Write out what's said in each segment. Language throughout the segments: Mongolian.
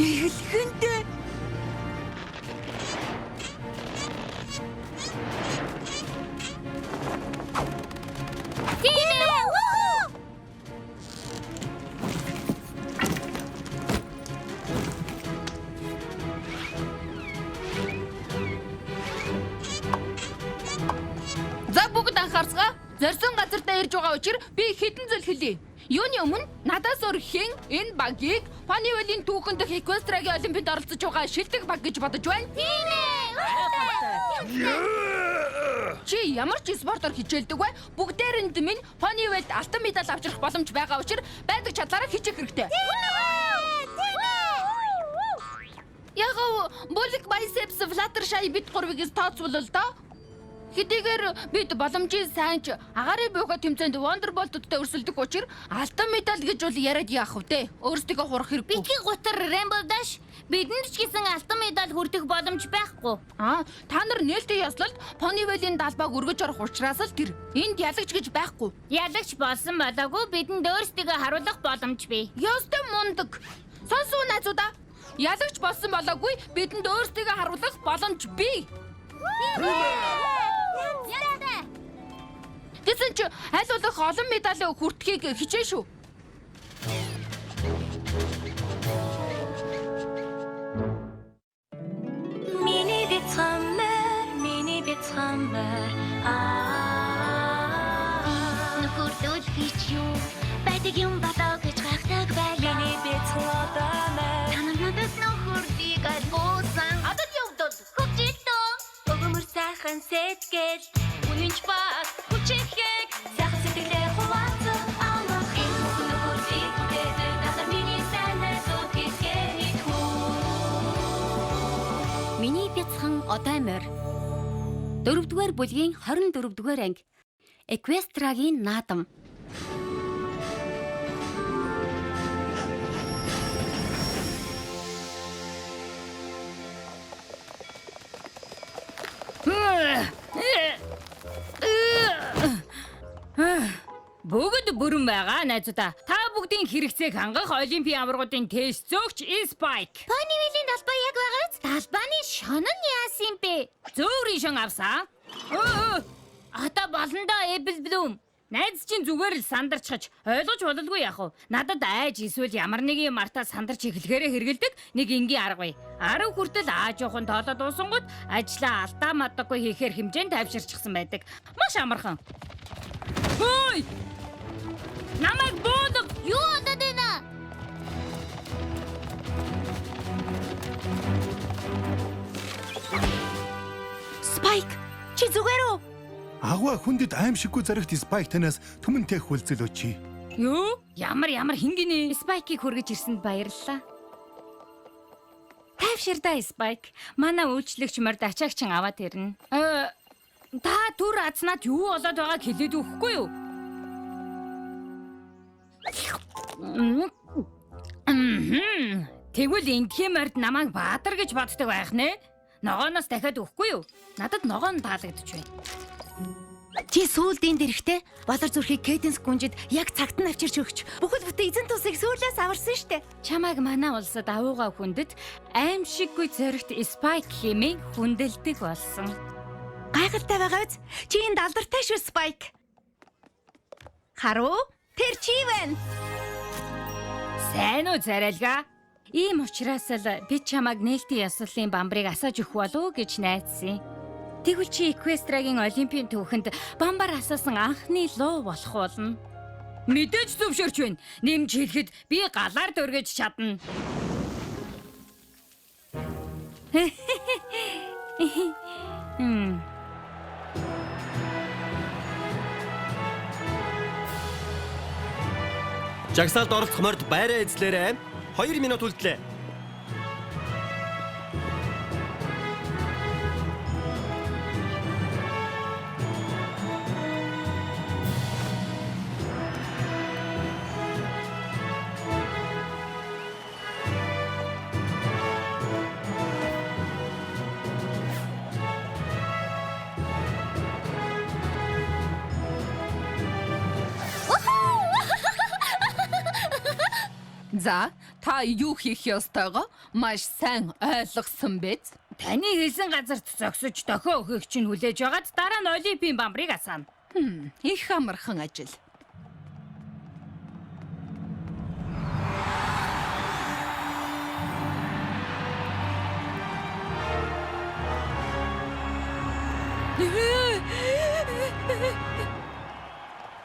Эхлэхэнтэй. За бүгд анхаарцгаа. Зорьсон газартаа ирж байгаа учраас би хэдэн зүйл хэлье. Юуны өмнө надаас өрхийн энэ багийг Панивелийн түүхэн дэх Эквестрагийн олимпиад оролцож байгаа шилдэг баг гэж бодож байна. Тийм ээ. Чи ямар ч спортоор хичээлдэг бай. Бүгдээрэнд минь Панивелд алтан медаль авчрах боломж байгаа учраас байдаг чадлаараа хичээх хэрэгтэй. Яг болик байсепс флаттершай бит гурвыг тооцвол доо. Хэдийгээр бид боломжийн сайнч агаарын буйгаа тэмцээнд Wonderbolt-тэй өрсөлдөх учраас алтан медаль гэж бол яриад яах вэ? Өөрсдөө хурах хэрэггүй. Битгий гутар Rainbow Dash бидэнд ч гэсэн алтан медаль хүртэх боломж байхгүй. Та нар нээлттэй яслалд Ponyville-ийн далбааг өргөж орох учраас л тэр. Энд ялагч гэж байхгүй. Ялагч болсон болоогүй бидэнд өөрсдөө харуулах боломж бий. Ёстой мундаг. Сонсоо найзуудаа. Ялагч болсон болоогүй бидэнд өөрсдөө харуулах боломж бий. Тэсэн чи аль болох олон медалийн хүртхийг хичээн шүү. Миний бицхаммер Нөхөрлөл хийч юу байдаг юм болоо гэж гайхдаг байлаа. Миний бицхаммер Танар надад нөхөрлийг альбуусан. Одоо явдал хөгжилтөө. Өгөмөр сайхан сэтгэл үнэнч баг хүчихэд сайхан сэтгэлээ хуваацсан амах юм нөхөрлийг тэгээд надад миний сайнаас үхэх хүү. Миний бяцхан одоо морь. 4-р бүлгийн 24-р анги. Эквестрагийн наадам. Бүгд бүрэн байгаа найзуудаа. Та бүгдийн хэрэгцээг хангах олимпийн амрагуудын тест зөөгч Spike. Ponyville-ийн далбаа яг байгаач. Далбааны шон нь яасан бэ? Зөөврийн шон авсан. Одоо болно доо Apple Bloom. Найз чинь зүгээр л сандарчхаж ойлгож бололгүй яах вэ? Надад айж эсвэл ямар нэгэн мартаа сандарч эхлэхээрээ хэрэгэлдэг нэг энгийн арга бай. 10 хүртэл ааж явахын тоолоод уусангууд ажлаа алдаа мадаггүй хийхээр хэмжээнд тайвширчихсан байдаг. Маш амархан. Хөөй! Намайг буудаг. Юу одоо дэнэ? Spike, чи зүгээр үү? Агва хүндэд аимшиггүй зарагт Spike танаас түмэнтэй хүлцэл өчий. Юу? Ямар хингинэ? Спайкийг хүргэж ирсэнд баярлалаа. Тайвширдаа Спайк. Манай үйлчлэгч морд ачаагчин аваад ирнэ. Та түр азнаад юу болоод байгааг хэлээд өгөхгүй юу? Тэгвэл эндхийн морд намайг баатар гэж боддог байх нэ? Ногооноос дахиад өгөхгүй юу? Надад ногоон таалагдчих байна. Чи сүүлд энд ирэхдээ болор зүрхийг Cadence гүнжид яг цагт нь авчирч өгч бүхэл бүтэн эзэн тусыг сүүлээс аварсан штэ. Чамайг манай улсад авууга хүндэд аимшиггүй зоригт Spike хэмээн хүндэлдэг болсон. Гайхалтай байгаа биз? Чи энд алдартай шүү Spike. Харуу? Тэр чи байна. Сайн уу царайлга? Ийм учраас л би чамайг нээлтийн ёслолын бамбарыг асааж өгөх болов уу гэж найдсан. Тэгвэл чи Эквестрагийн олимпийн түүхэнд бамбар асаасан анхны луу болох болно. Мэдээж зөвшөөрч байна. Нэмж хэлэхэд би галаар дөргиж чадна. Жагсаалд оролцох морд байраа эзлээрэй. 2 минут үлдлээ. За, Та юу хийх ёстойгоо маш сайн ойлгосон биз? Таны хэлсэн газарт зогсож дохио өгөх чинь хүлээж байгаад дараа нь Олимпийн бамбарыг асаана. Их амархан ажил.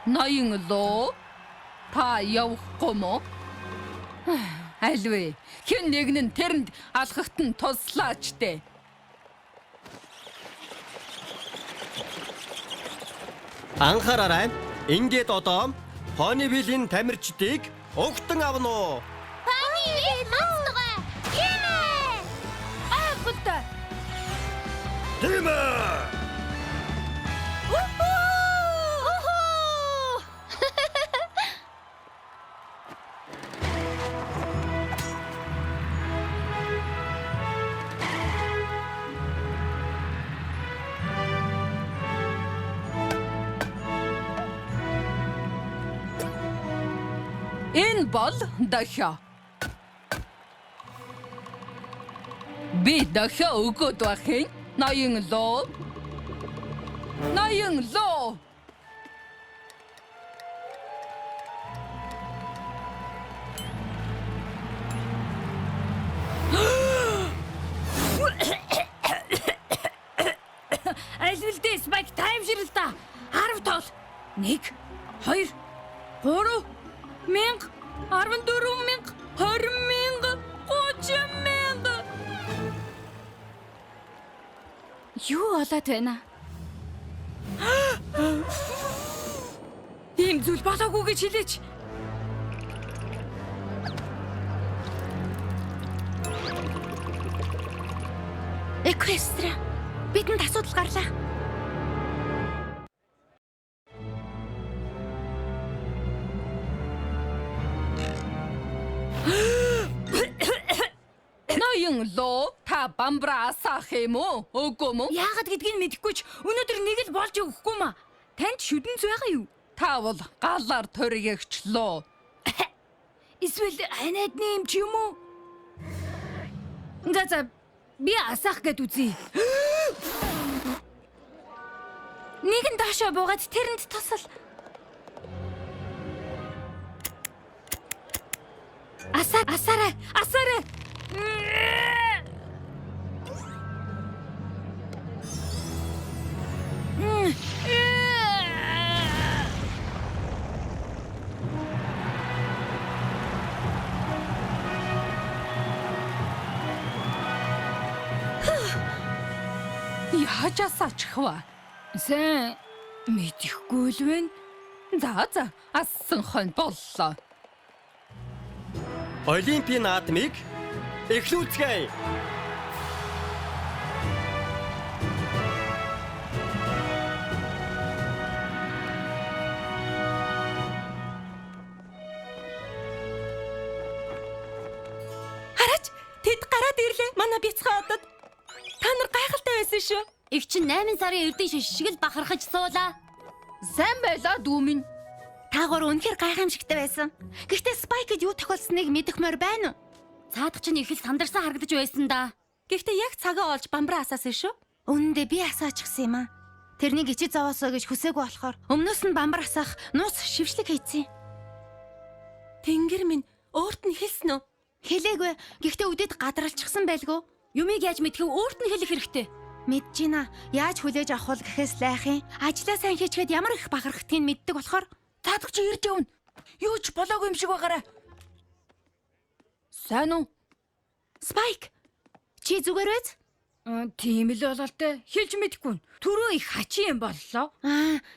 Ноён лоо та явахгүй мó? Альвэ хэн нэг нь тэрэнд алхахт нь туслаач дээ. Анхаараарай. Ингээд одоо Понивилийн тамирчдыг угтан авна уу? Пани мацгаа. Ээ! Агуулта. Тийм ээ. Энэ бол дахиа. Би дахиа өгөөд бахын. Ноён лоо. Ноён лоо. Айлвэлдээ Спайк таймширл та. 10 тоол. 1 2 3 мянга 14 мянга 20 мянга 30 мянга. Юу болоод байна? Ийм зүйл болоогүй гэж хэлээч. Эквестра. Бидэнд асуудал гарлаа. Ноён лоо та бамбра асаах юм уу? Үгүй мө? Яагаад гэдгийг мэдэхгүй ч өнөөдөр нэг л болж өгөхгүй маа. Танд шүдэнц байгаа юу? Та бол галаар төрөгчлөө. Эсвэл анидны юм ч юм уу? За би асаах гэд үзье. Нэгэн доошоо буугаад тэрэнд тусал. Асаарай. Яаж асаачих вэ? Сэн мэдэхгүй л байна. За ассан хон боллоо. Олимпийн наадмыг эхлүүлцгээе. Хараач, тэд гараад ирлээ. Манай бяцхан одод. Та нар гайхалтай байсан шүү. Их чинь 8 сарын эрдэн шиш шиг л бахархаж суулаа. Сайн байлаа дүү минь. Таагаар үнэхээр гайхамшигтай байсан. Гэхдээ Спайкэд юу тохиолсныг мэдэхмээр байна уу? Цаадах чинь их л сандарсан харагдаж байсан да. Гэхдээ яг цагаа олж бамбраа асаасан шүү. Үнэндээ би асаачихсан юм аа. Тэрнийг ичиж зовоосоо гэж хүсээгүй болохоор өмнөөс нь бамбар асаах нууц шившлэг хийцэн. Тэнгэр минь өөрт нь хэлсэн үү? Хэлээгүй. Гэхдээ үдэд гадралчихсан байлгүй. Юмыг яаж мэдхив өөрт нь хэлэх хэрэгтэй. Мэдж байна. Яаж хүлээж авах вэ гэхээс лайхын. Ажлаа сайн хийчихэд ямар их бахархдгийг мэддэг болохоор Таадах чи ирж явна. Юу ч болоогүй юм шиг байгаарай. Сайн уу? Спайк. Чи зүгээр биз? Тийм л бололтой. Хэлж мэдэхгүй. Түрүү их хачи юм боллоо.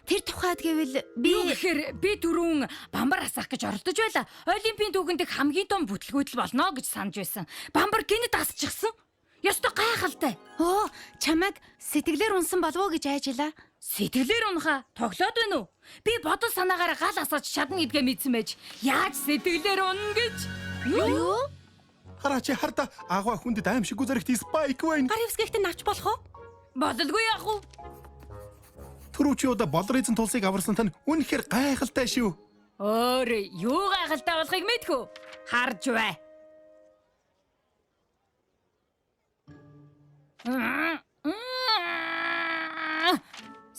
Тэр тухайд гэвэл би Юу гэхээр би түрүүн бамбар асаах гэж оролдож байла. Олимпийн түүхэнд хамгийн том бүтлгүүтэл болно гэж санаж байсан. Бамбар гинэд асчихсан. Ёстой гайхалтай. чамайг сэтгэлээр унсан болов уу гэж айжлаа. Сэтгэлээр унаха тоглоод байна уу? Би бодол санаагаар гал асааж чадна гэдгээ мэдсэн байж. Яаж сэтгэлээр унна гэж? Юу? Хараач харда агва хүндэд аимшиггүй зэрэгт Спайк байна. Гар хэвсгэхтэн авч болох уу? Бололгүй яах вэ? Түрүү чи удаа болор эзэн тулсыг аварсан тань үнэхээр гайхалтай шүү. Өөр юу гайхалтай болохыг мэдхүү? Харж бай.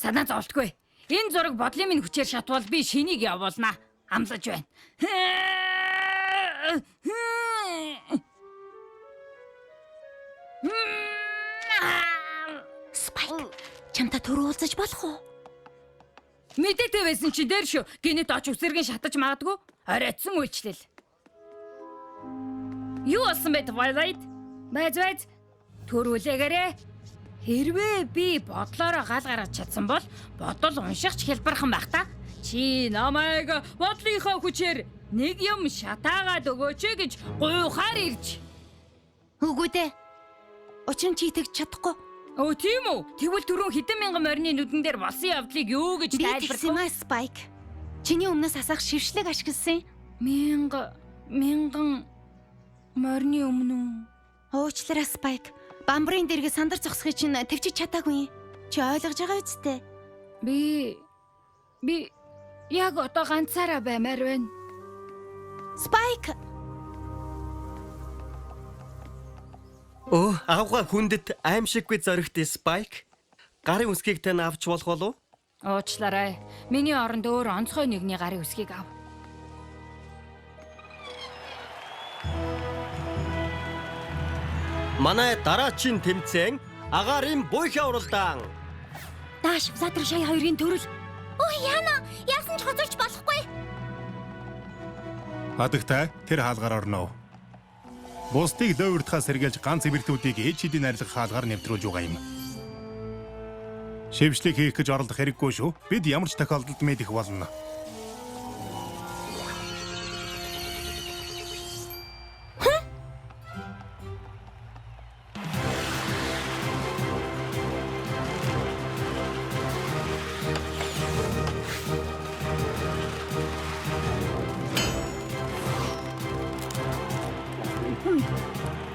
Санаа зовлтгүй. Энэ зураг бодлын минь хүчээр шатвал би шинийг явуулнаа. Амлаж байна. Спайк, чамтай түр уулзаж болох уу? Мэдээтэй байсан чи дээр шүү. Гинэт оч үсэргийн шатаж магадгүй. Оройтсон үйлчлэл. Юу болсон бэ Twilight? Байж. Түр үлээгээрээ. Хэрвээ би бодлороо гал гаргаж чадсан бол бодол уншихч хэлбэрхэн байх та. Чи намайг бодлынхаа хүчээр нэг юм шатаагаад өгөөч гэж гуйхаар ирж. Үгүй дээ. Учир нь чи тэгж чадахгүй. Өө тийм үү? Тэгвэл түрүүн хэдэн мянган морины нүдэн дээр болсон явдлыг юу гэж Би тэгсэн тайлбарлах вэ? маа Спайк. Чиний өмнөөс асаах шившлэг ашигласан. Мянган морины өмнө. Уучлаарай Спайк. Бамбарын дэргээ сандар зогсохыг чинь төвчж чадаагүй. Чи ойлгож байгаа үсттэй. Би яг одоо ганцаараа баймаар байна. Спайк, Агууга хүндэт аимшиггүй зоригт Spike. Гарын үсгийг тань авч болох болов? Уучлаарай. Миний оронд өөр онцгой нэгний гарын үсгийг ав. Манай дараачийн тэмцээн агарын буйхаа уралдаан. Дааш Флаттершай хоёрын төрөл. Ой яана, яасан ч хоцорч болохгүй. Хадагтай тэр хаалгаар орно. Бусдыг дөөртхаа сэргийлж ганц эвэрлүүдийг ээж хэдийн найрлах хаалгаар нэвтрүүлж байгаа юм. Шившлэг хийх гэж оролдох хэрэггүй шүү. Бид ямар ч тохиолдолд мэдэх болно.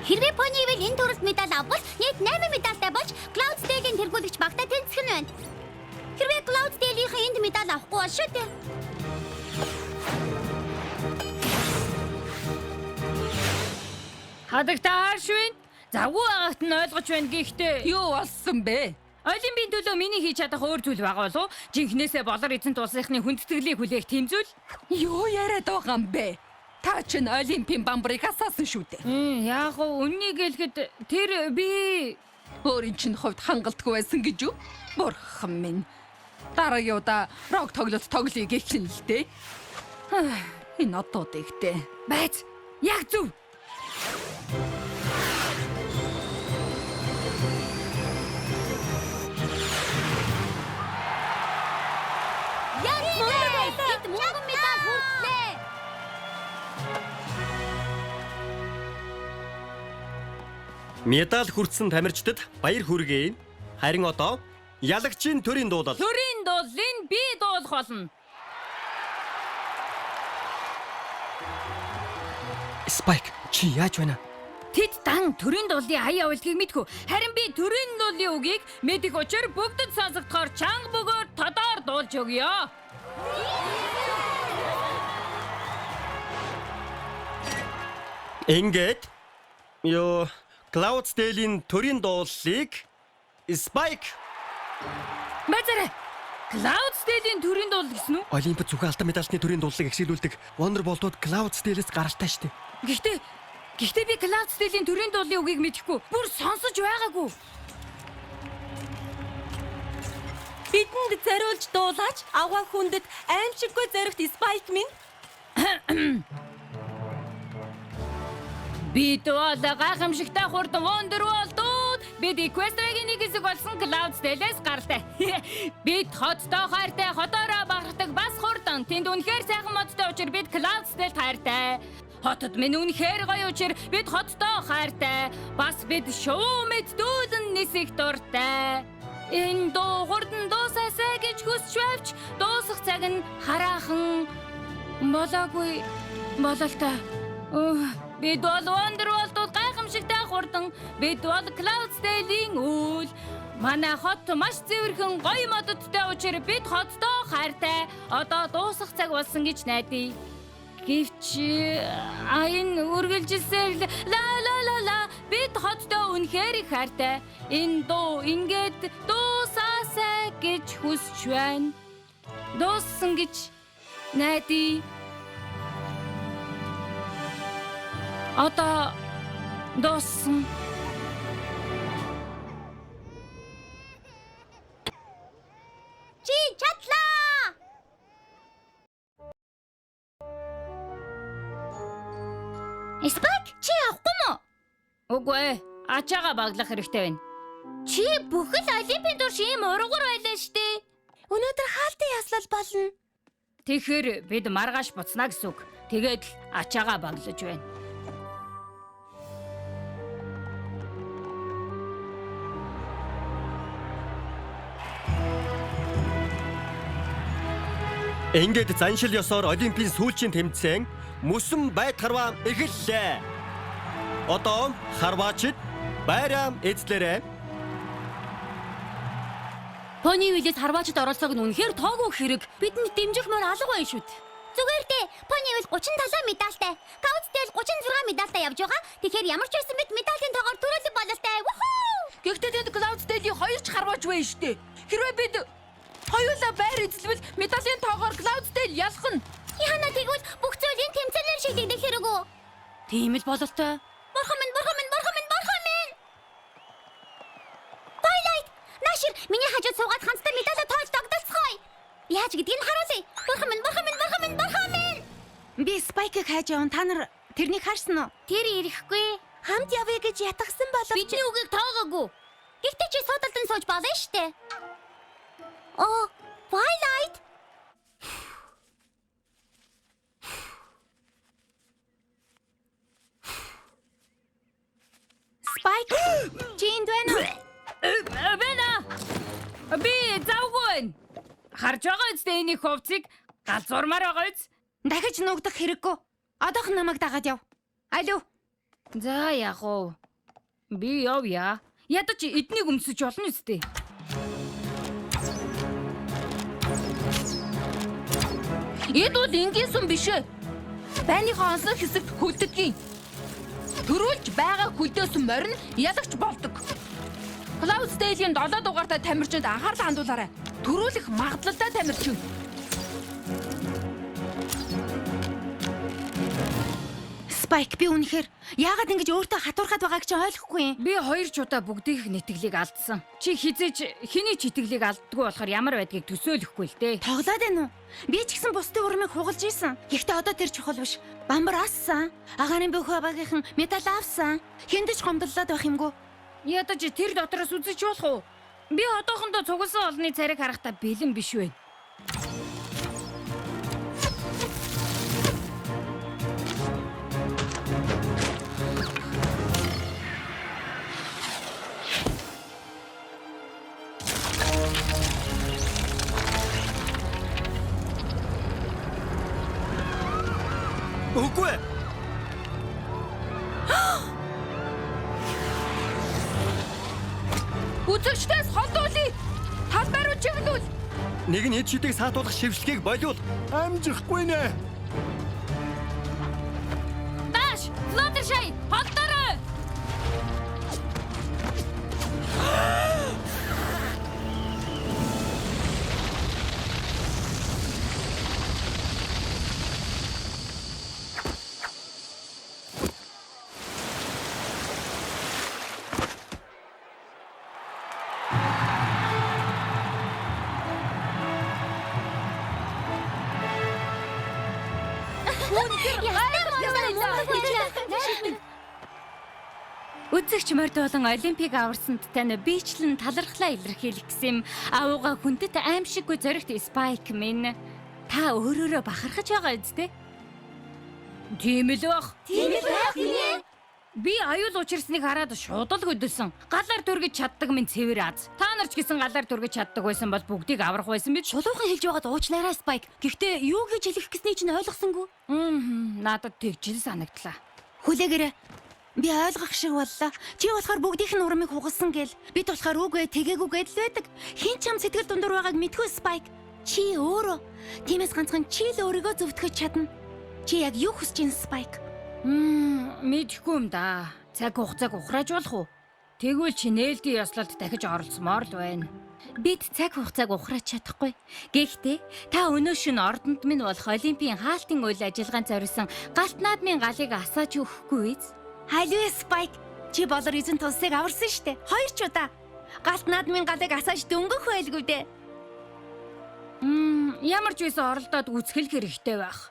Хэрвээ Ponyville энэ төрөлд медаль авбал нийт 8 медальтай болж Cloudsdale-ийн тэргүүлэгч багтаа тэнцэх нь байна. Хэрвээ Cloudsdale-ийн энд медаль авахгүй бол шүү дээ. Хадагтай хаашвин? Завгүй байгаагт нь ойлгож байна гэхдээ Юу болсон бэ? Олимпийн төлөө миний хийж чадах өөр зүйл байгаа болов уу? Жинхнээсээ болор эзэнт улсынхны хүндэтгэлийг хүлээх тийм зүйл? Юу яриад байгаа юм бэ? Та чинь Олимпийн бамбарыг асаасан шүү дээ. Яг уу үннийг хэлэхэд тэр би Өөрийн чинь хувьд хангалтгүй байсан гэж юу? Бурхан минь. Дараагийн удаа рок тоглолт тоглоё гэх юм л дээ. Энэ одод ихтэй. байц. Яг зөв. Энд мөнгөн медаль хүртлээ. Медаль хүртсэн тамирчдад баяр хүргэе. Харин одоо ялагчийн төрийн дуулал. Төрийн дуулын би дуулах болно. Spike, чи яаж байна? Тэд дан төрийн дуулын аяа явуулгийг мэдгүй. Харин би төрийн дуулын үгийг мэдэх учраас бүгдэд сонсогдохоор чанга бөгөөд тодоор дуулж өгье. Ингээд Cloudsdale-ийн төрийн дуулалыг Spike Базараа. Cloudsdale-ийн төрийн дуулал гэсэн үү? Олимпиад зөвхөн алтан медальны төрийн дуулалыг агшийлүүлдэг Wonderbolt-ууд Cloudsdale-с гаралтай штэ. Гэхдээ би Cloudsdale-ийн төрийн дуулын үгийг мэдэхгүй. Бүр сонсож байгаагүй. бидэнд зориулж дуулаач аваа хүндэт аимшиггүй зоригт Spike минь. Бид бол гайхамшигтай хурдан Wonderworld-ууд бид Equestria-гийн нэг хэсэг болсон Cloudsdale-с гаралтай. Бид хоттой хайртай, хотоороо багтдаг бас хурдан. Тэнд үнэхээр сайхан модтой учраас бид Cloudsdale хайртай. Хотод минь үнэхээр гоё учраас бид хоттой хайртай. Бас бид шувуу мэд дүүдэн нисэх дуртай. Энэ дуу хурдан дуусаасаа гэж хүсч байвч дуусах цаг нь хараахан болоогүй бололтой. Бид бол Wonderworld-ууд гайхамшигтай хурдан. Бид бол Cloudsdale-ийн үйл. Манай хот маш цэвэрхэн гоё мододтой учраас бид хоттой хайртай. Одоо дуусах цаг болсон гэж найдаа. Гэвч энэ үргэлжилсээр ла ла ла ла бид хоттой үнэхээр их хайртай. Энэ дуу ингээд дуусаасай гэж хүсч байна. Дууссан гэж найдаа. Одоо дууссан. Чи чадлаа. Спайк, чи авахгүй мó? Үгүй, ачаага баглах хэрэгтэй байна. Чи бүхэл олимпийн турш ийм ургуур байлаа штэ. Өнөөдөр хаалтын яслал болно. Тэгэхээр бид маргааш буцна гэсэн үг. Тэгээд л ачаага баглаж байна. Ингээд заншил ёсоор Олимпийн сүүлчийн тэмцээн мөсөн байд харваа эхэллээ. Одоо харваачид байраа эзлэрээ. Пони Виллэс харваачд оролцоог нь үнэхээр тоогүй хэрэг. Бидэнд дэмжих мөр алга байна шүү дээ. Зүгээр дээ. Ponyville 37 медальтай. Cloudsdale 36 медальтай явж байгаа. Тэгэхээр ямар ч байсан бид медалийн тоогоор төрөлх бололтой. Вухуу! Гэхдээ тэнд Cloudsdale-ийн хоёр ч харваач байна штэ. Хэрвээ бид хоёулаа байр эзлэвэл медалийн тоогоор Cloudsdale ялах нь. Яна тэгвэл бүх зүйл энэ тэмцээнээр шийдэгдэх хэрэг үү? Тийм л бололтой. Бурхан минь. Twilight, Nashir, миний хажууд суугаад ханцтай медаль тоож догдолцгоё. Яаж гэдгийг харуулъя. Бурхан минь. Би Спайкийг хайж явна. Та нар тэрнийг харсан уу? Тэр ирэхгүй. Хамт явъя гэж ятгсан болов. Бидний үгийг тоогоогүй. Гэхдээ чи судалдан сууж болно штэ. Оо, Twilight. Спайк, чи энд байна уу? Бэна. Би завгүй. Харж байгаа үстэй энэ хувцыг галзуурмаар байгаа үз. Дахиж нуугдах хэрэггүй. Одоохон намайг дагаад яв. Алуу. За яах вэ? Би явъя. Ядаж эднийг өмсөж болно үстэй. Эд бол энгийн сүм биш ээ. Байныхаа онцлог хэсэгт хүлддгийн. Төрүүлж байгаа хүлдээсэн морин ялагч болдог. Cloudsdale-ийн 7 дугаартай тамирчинд анхаарлаа хандуулаарай. Төрүүлэх магадлалтай тамирчин. Спайк, би үнэхээр яагаад ингэж өөртөө хатуурхаад байгааг чи ойлгохгүй юм. Би 2 чудаа бүгдийнх нэтгэлийг алдсан. Чи хизээж хэний ч итгэлийг алддаггүй болохоор ямар байдгийг төсөөлөхгүй л дээ. Тоглоод байна уу? Би ч гэсэн бусдын урмыг хугалж исэн. Гэхдээ одоо тэр чухал биш. Бамбар ассан. Агаарын бүх багийнхан медаль авсан. Хэндэж гомдлоод байх юмгүй. Ядаж тэр дотроос үзэж болох уу? Би одоохондоо цугласан олны цариг харахтаа бэлэн биш вэ. Үгүй. Үзэгчдээс холдуулъя. Талбай руу чиглүүл. Нэг нь эд шидийг саатуулах шившлэгийг болиул. Амжихгүй нэ. Даш, Fluttershy, холдорой. Үзэгч морд болон Олимпиг аварсанд тань бичлэн талархлаа илэрхийлэх гэсэн аавга хүндэт аимшиггүй зоригт Спайк минь. Та өөрөөрөө бахархаж байгаа үстэй? Тийм л бах. Би аюул учирсныг хараад шууд л хөдөлсөн. Галаар дүргэж чаддаг минь цэвэр аз. Та нар ч гэсэн галаар дүргэж чаддаг байсан бол бүгдийг аврах байсан биз. Шулуухан хэлж байгаад уучлаарай Спайк. Гэхдээ юу гэж хэлэх гэснийг чинь ойлгосонгүй. Надад тэгж л санагдлаа. Хүлээгээрэй. Би ойлгох шиг боллоо. Чи болохоор бүгдийнх нь урмыг хугалсан гээл. Бид болохоор үгүй тэгээгүй гэдэл байдаг. Хин ч ам сэтгэл дундуур байгааг мэдгүй Спайк. Чи өөрөө. Тиймээс ганцхан чи л өөрийгөө зөвтгөх чадна. Чи яг юу хүсэж ин Спайк? Мэдхгүй юм да. цаг хугацааг ухраажуулах уу? Тэгвэл чи нээлтийн ёслолд дахиж оролцмоор л байна. Бид цаг хугацааг ухраач чадахгүй. Гэхдээ та өнөө шөнө ордонд минь болох Олимпийн хаалтын үйл ажиллагаанд зориулсан галт наадмын галыг асааж өгөхгүй биз? Халиу Спайк, чи болор эзэн тусыг аварсан штэ. 2 ч удаа. Галт наадмын галыг асааж дөнгөх байлгүй дээ. Ямар ч байсан оролдоод үзэх хэрэгтэй байх.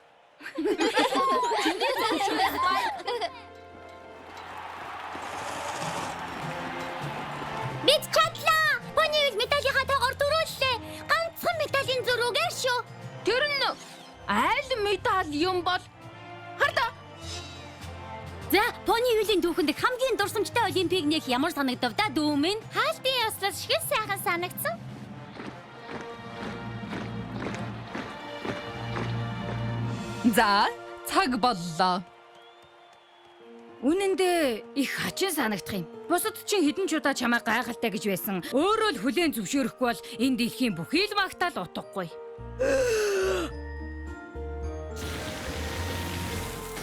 Бид чадлаа. Понивил медалийнхаа тоогоор дөрүүллээ. Ганцхан медалийн зуруугаар шүү. Тэр нь айл медаль юм бол хардаа. За, Понивилийн түүхэнд хамгийн дурсамжтай олимпийг нээх ямар санагдав да дүү минь? Хаалтын ёслол шиг сайхан санагдсан. За, цаг боллоо. Үнэн дээр их хачин санагдах юм. Бусад чинь хэдэн ч удаа чамайг гайхалтай гэж байсан. Өөрөө л хүлээн зөвшөөрөхгүй бол энэ дэлхийн бүхий л магтаал утгагүй.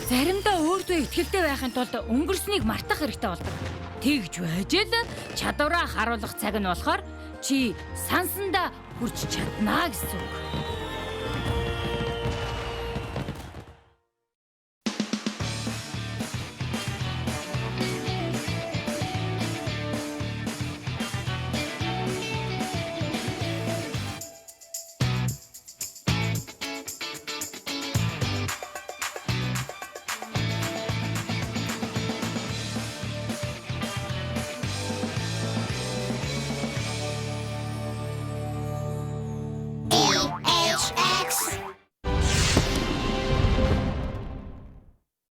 Заримдаа өөртөө ихтгэлтэй байхын тулд өнгөрснийг мартах хэрэгтэй болдог. Тэгж байж л чадвараа харуулах цаг нь болохоор чи сансандаа хүрч чаднаа гэсэн үг.